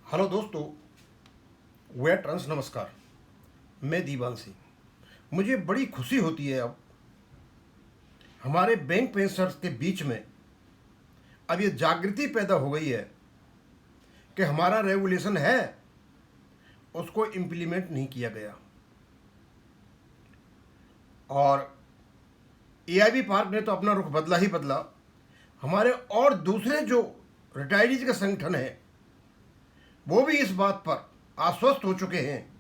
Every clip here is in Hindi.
हेलो दोस्तों, वेटरन्स नमस्कार। मैं दीवान सिंह। मुझे बड़ी खुशी होती है अब हमारे बैंक पेंशनर्स के बीच में अब ये जागृति पैदा हो गई है कि हमारा रेगुलेशन है, उसको इम्प्लीमेंट नहीं किया गया। और एआईबी पार्क ने तो अपना रुख बदला ही बदला। हमारे और दूसरे जो रिटायरीज के संगठन हैं वो भी इस बात पर आश्वस्त हो चुके हैं,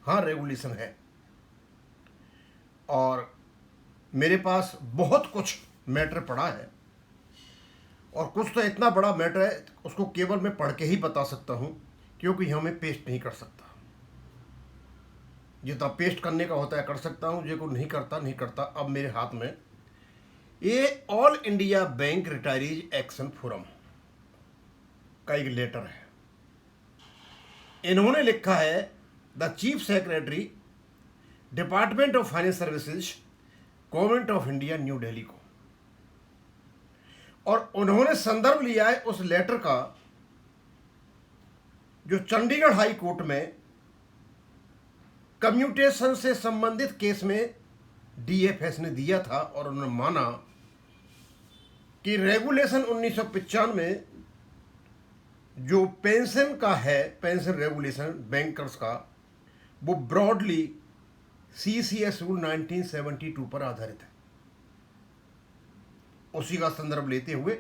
हाँ रेगुलेशन है। और मेरे पास बहुत कुछ मैटर पड़ा है और कुछ तो इतना बड़ा मैटर है उसको केवल मैं पढ़ के ही बता सकता हूँ, क्योंकि यहाँ मैं पेस्ट नहीं कर सकता। जितना पेस्ट करने का होता है कर सकता हूँ, जो को नहीं करता। अब मेरे हाथ में ये all India bank retirees action forum का एक लेटर है। इन्होंने लिखा है the chief secretary department of finance services government of India new Delhi को, और उन्होंने संदर्भ लिया है उस लेटर का जो चंडीगढ़ हाई कोर्ट में कम्यूटेशन से संबंधित केस में डीएफएस ने दिया था। और उन्होंने माना कि रेगुलेशन 1995 में जो पेंशन का है, पेंशन रेगुलेशन बैंकर्स का, वो ब्रॉडली सीसीएस रूल 1972 पर आधारित है। उसी का संदर्भ लेते हुए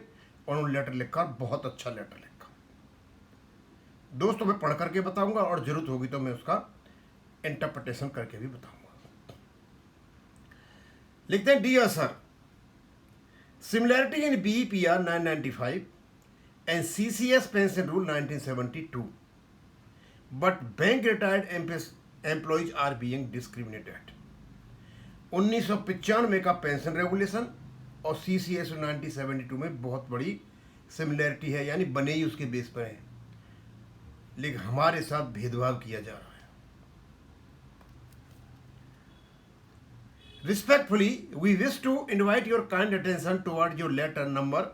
उन्होंने लेटर लिखा, बहुत अच्छा लेटर लिखा। दोस्तों मैं पढ़ करके बताऊंगा और जरूरत होगी तो मैं उसका इंटरप्रिटेशन करके भी बताऊंगा। लिखते हैं, dear sir, similarity in BEPR 995 and CCS pension rule 1972, but bank retired employees are being discriminated। 1995 का पेंशन रेगुलेशन और CCS 1972 में बहुत बड़ी सिमिलैरिटी है, यानी बने ही उसके बेस पर है, लेकिन हमारे साथ भेदभाव किया जा रहा है। Respectfully, we wish to invite your kind attention toward your letter number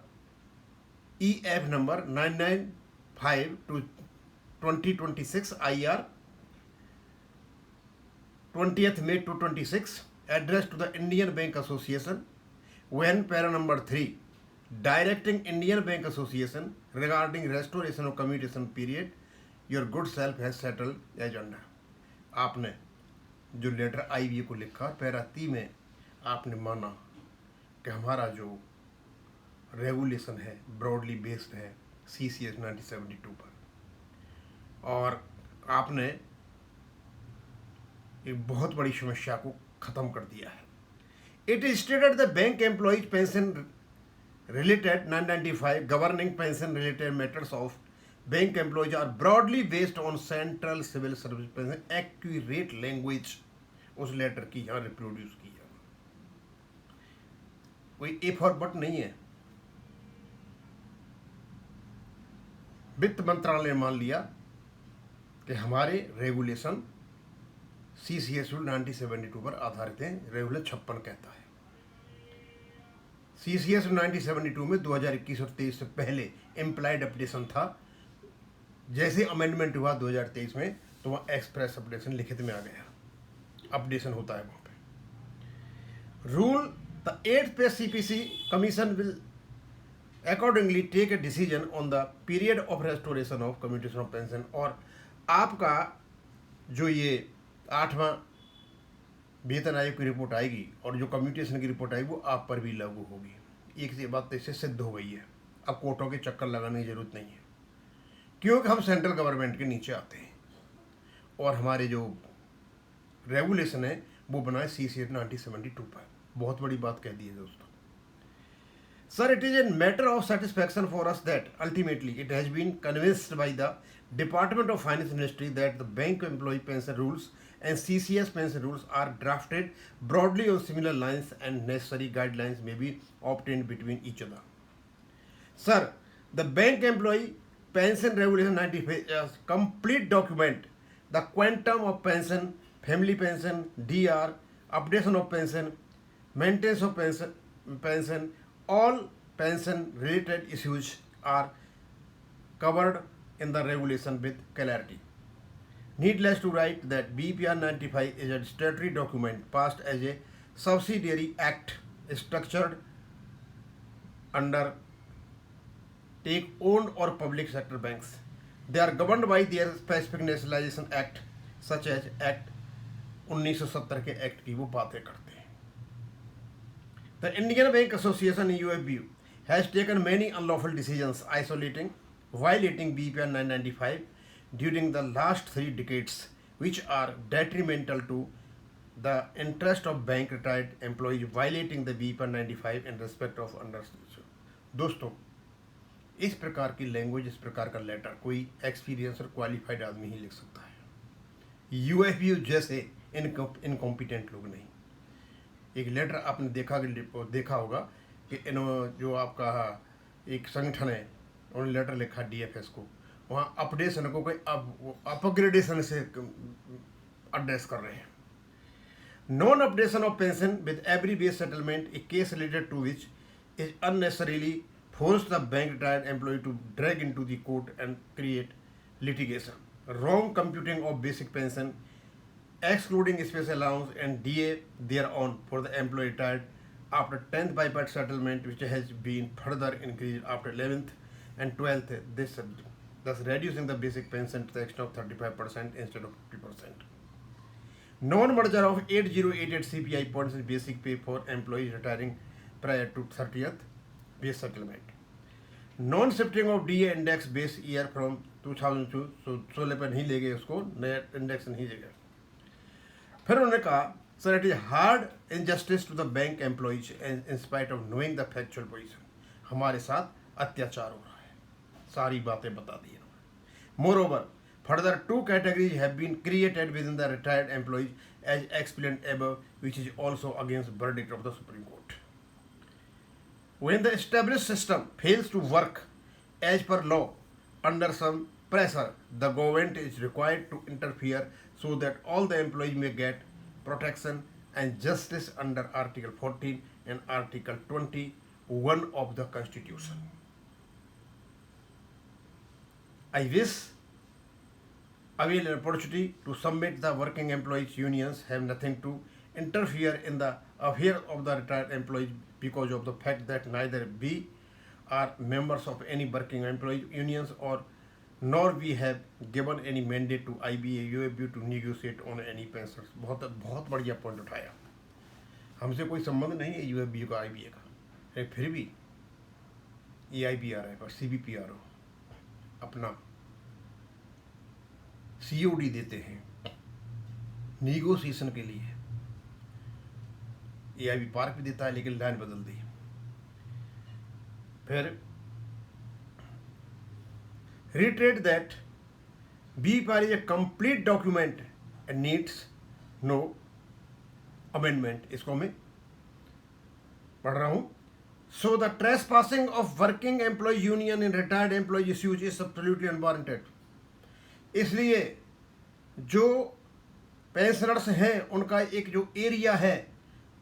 EF number 995 to 2026 IR 20th May 2026 addressed to the Indian Bank Association when para number 3 directing Indian Bank Association regarding restoration of commutation period your good self has settled agenda। आपने जो लेटर आईबीए को लिखा, पैरा 3 में आपने माना कि हमारा जो रेगुलेशन है ब्रॉडली बेस्ड है सीसीएस 1972 पर, और आपने एक बहुत बड़ी समस्या को ख़त्म कर दिया है। It is stated the bank employees pension related 995 governing pension related matters of bank employees are broadly based on central civil service pension accurate language उस लेटर की यहाँ रिप्रोड्यूस की है। कोई ए फॉर बट नहीं है। वित्त मंत्रालय ने मान लिया कि हमारे रेगुलेशन सीसीएस रूल 1972 पर आधारित है। रेगुलर 56 कहता है। सीसीएस 1972 में 2021 और 23 से पहले एम्प्लाइड अपडेशन था। जैसे अमेंडमेंट हुआ 2023 में तो वहाँ एक्सप्रेस अपडेशन लिखित में आ गया, अपडेशन होता है वहाँ पे। रूल द 8th पे CPC commission will accordingly take a decision on the period of restoration of commutation of pension। और आपका जो ये 8वां वेतन आयोग की रिपोर्ट आएगी और जो कम्यूटेशन की रिपोर्ट आएगी वो आप पर भी लागू होगी। एक ये बात तो इससे सिद्ध हो गई है, अब कोर्टों के चक्कर लगाने की जरूरत नहीं है, क्योंकि हम सेंट्रल गवर्नमेंट के नीचे आते हैं और हमारे जो रेगुलेशन है वो बनाए सीसीएस 1972 पर। बहुत बड़ी बात कह दी है दोस्तों। Sir, it is a matter of satisfaction for us that ultimately it has been convinced by the Department of Finance Ministry that the bank employee pension rules and CCS pension rules are drafted broadly on similar lines and necessary guidelines may be obtained between each other। Sir, the bank employee pension regulation 95 is complete document, the quantum of pension, family pension, DR, updation of pension, maintenance of pension, all pension related issues are covered in the regulation with clarity. Needless to write that BPR 95 is a statutory document passed as a subsidiary act structured under take owned or public sector banks. They are governed by their specific nationalization act such as Act 1970 के एक्ट की वो बातें करते हैं. The Indian Bank Association UFBU has taken many unlawful decisions violating BPR 995 during the last 3 decades, which are detrimental to the interest of bank retired employees, violating the BPR 95 in respect of understood. दोस्तों, इस प्रकार की लैंग्वेज, इस प्रकार का लेटर कोई एक्सपीरियंस और क्वालिफाइड आदमी ही लिख सकता है. यूएफबीयू जैसे इनकॉम्पिटेंट लोग नहीं. एक लेटर आपने देखा होगा कि जो आपका एक संगठन है उन्होंने लेटर लिखा डीएफएस को, वहाँ अपडेशन को कोई अपग्रेडेशन से एड्रेस कर रहे हैं. Non updation of pension with every base settlement a case related to which is unnecessarily force the bank retired employee to drag into the court and create litigation. Wrong computing of basic pension, excluding special allowance and DA thereon for the employee retired after 10th bypass settlement, which has been further increased after 11th and 12th, this thus reducing the basic pension to the extent of 35% instead of 50%. Non-merger of 8088 CPI points in basic pay for employees retiring prior to 30th base settlement. Non-shifting of DA index base year from 2002, so 16 पर नहीं ले गए उसको, नया इंडेक्स नहीं देगा. फिर उन्होंने कहा, sir it is hard injustice to the bank employees in spite of knowing the factual position. हमारे साथ अत्याचार हो रहा है. सारी बातें बता दी इन्होंने. More over further 2 categories have been created within the retired employees as explained above, which is also against verdict of the Supreme Court. When the established system fails to work as per law, under some pressure, the government is required to interfere so that all the employees may get protection and justice under Article 14 and Article 21 of the Constitution. I wish avail an opportunity to submit the working employees unions have nothing to interfere in the affairs of the retired employees because of the fact that neither we are members of any working employees unions or nor we have given any mandate to IBA UFBU to negotiate on any pensions. बहुत बढ़िया पॉइंट उठाया. हमसे कोई संबंध नहीं है UFBU का IBA का, फिर भी EIBR है पर CBPRO अपना COD देते हैं निगोसिएशन के लिए. EIB पार्क भी देता है लेकिन लाइन बदल दी. फिर reiterate that BPR is a complete document and needs no amendment. इसको मैं पढ़ रहा हूँ. So the trespassing of working employee union in retired employee issues is absolutely unwarranted. इसलिए जो पेंशनर्स हैं उनका एक जो एरिया है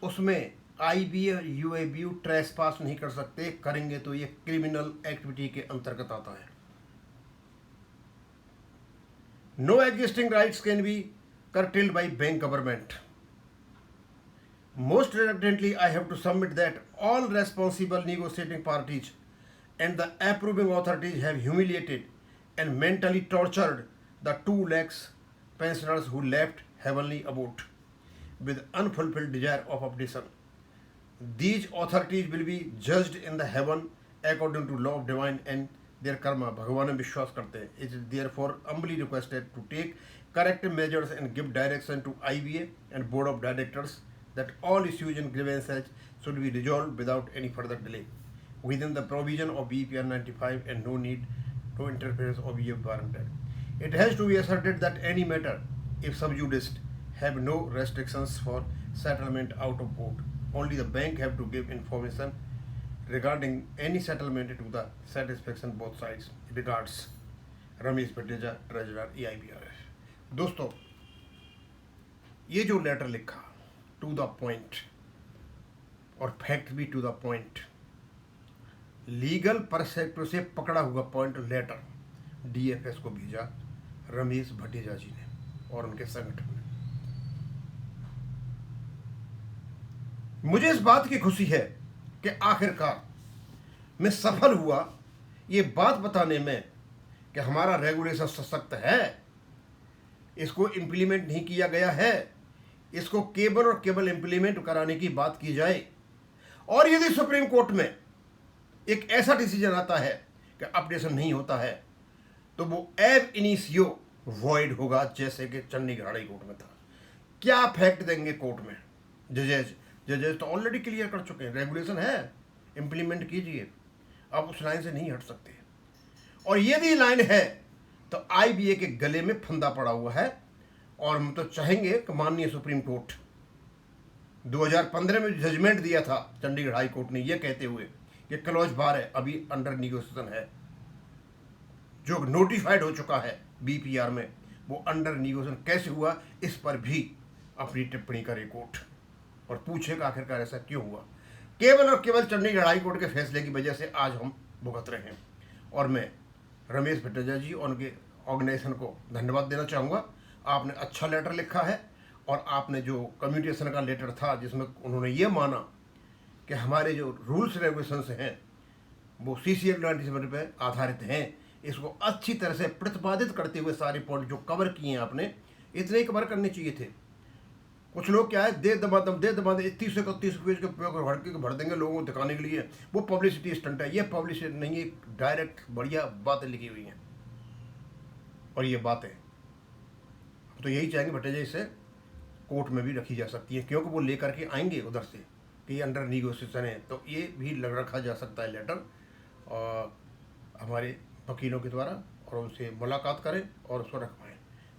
उसमें IBA UFBU ट्रेसपास नहीं कर सकते. करेंगे तो ये क्रिमिनल एक्टिविटी के अंतर्गत आता है. No existing rights can be curtailed by bank government. Most reluctantly, I have to submit that all responsible negotiating parties and the approving authorities have humiliated and mentally tortured the 2 lakhs pensioners who left heavenly abode with unfulfilled desire of updation. These authorities will be judged in the heaven according to law of divine and their karma. भगवान में विश्वास करते हैं. It is therefore humbly requested to take corrective measures and give direction to IBA and Board of Directors that all issues and grievances should be resolved without any further delay within the provision of BPR 95 and no interference of BF warranted. It has to be asserted that any matter, if sub judice, have no restrictions for settlement out of court. Only the bank have to give information regarding any settlement to the satisfaction both sides. Regards, Ramesh Pateja, treasurer EIBRF. दोस्तों, ये जो लेटर लिखा टू द पॉइंट और फैक्ट भी to the point, legal perspective से पकड़ा हुआ पॉइंट लेटर, डीएफएस को भेजा रमेश भटेजा जी ने और उनके संगठन ने। मुझे इस बात की खुशी है कि आखिरकार मैं सफल हुआ ये बात बताने में कि हमारा रेगुलेशन सशक्त है, इसको इम्प्लीमेंट नहीं किया गया है, इसको केवल और केवल इम्प्लीमेंट कराने की बात की जाए। और यदि सुप्रीम कोर्ट में एक ऐसा डिसीजन आता है कि अपडेशन नहीं होता है तो वो एब इनिशियो वॉइड होगा, जैसे कि चंडीगढ़ हाई कोर्ट में था। क्या फैक्ट देंगे कोर्ट में जजेज तो ऑलरेडी क्लियर कर चुके हैं, रेगुलेशन है, इम्प्लीमेंट कीजिए, आप उस लाइन से नहीं हट सकते। और यदि लाइन है तो आईबीए के गले में फंदा पड़ा हुआ है। और हम तो चाहेंगे कि माननीय सुप्रीम कोर्ट 2015 में जजमेंट दिया था चंडीगढ़ हाई कोर्ट ने यह कहते हुए कि क्लॉज बार है, अभी अंडर निगोशिएशन है, जो नोटिफाइड हो चुका है बीपीआर में, वो अंडर निगोशिएशन कैसे हुआ इस पर भी अपनी टिप्पणी करे कोर्ट और पूछेगा आखिरकार ऐसा क्यों हुआ। केवल और केवल चंडीगढ़ हाई कोर्ट के फैसले की वजह से आज हम भुगत रहे हैं। और मैं रमेश भटेजा जी और उनके ऑर्गेनाइजेशन को धन्यवाद देना चाहूँगा। आपने अच्छा लेटर लिखा है और आपने जो कम्युनिकेशन का लेटर था जिसमें उन्होंने ये माना कि हमारे जो रूल्स रेगुलेशंस हैं वो CCL 97 पर आधारित हैं, इसको अच्छी तरह से प्रतिपादित करते हुए सारे पॉइंट जो कवर किए हैं आपने, इतने ही कवर करने चाहिए थे। कुछ लोग क्या है दे दबा 30 से 31 पेज के भर देंगे लोगों को दिखाने के लिए, वो पब्लिसिटी स्टंट है। ये पब्लिसिटी नहीं है, डायरेक्ट बढ़िया बातें लिखी हुई हैं। और ये बातें तो यही चाहेंगे भटेजा इसे कोर्ट में भी रखी जा सकती है, क्योंकि वो लेकर के आएंगे उधर से कि अंडर निगोशिएशन है, तो ये भी रखा जा सकता है लेटर और हमारे वकीलों के द्वारा, और उनसे मुलाकात करें और उसको रखवाएं।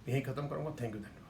यही ख़त्म करूँगा। थैंक यू, धन्यवाद।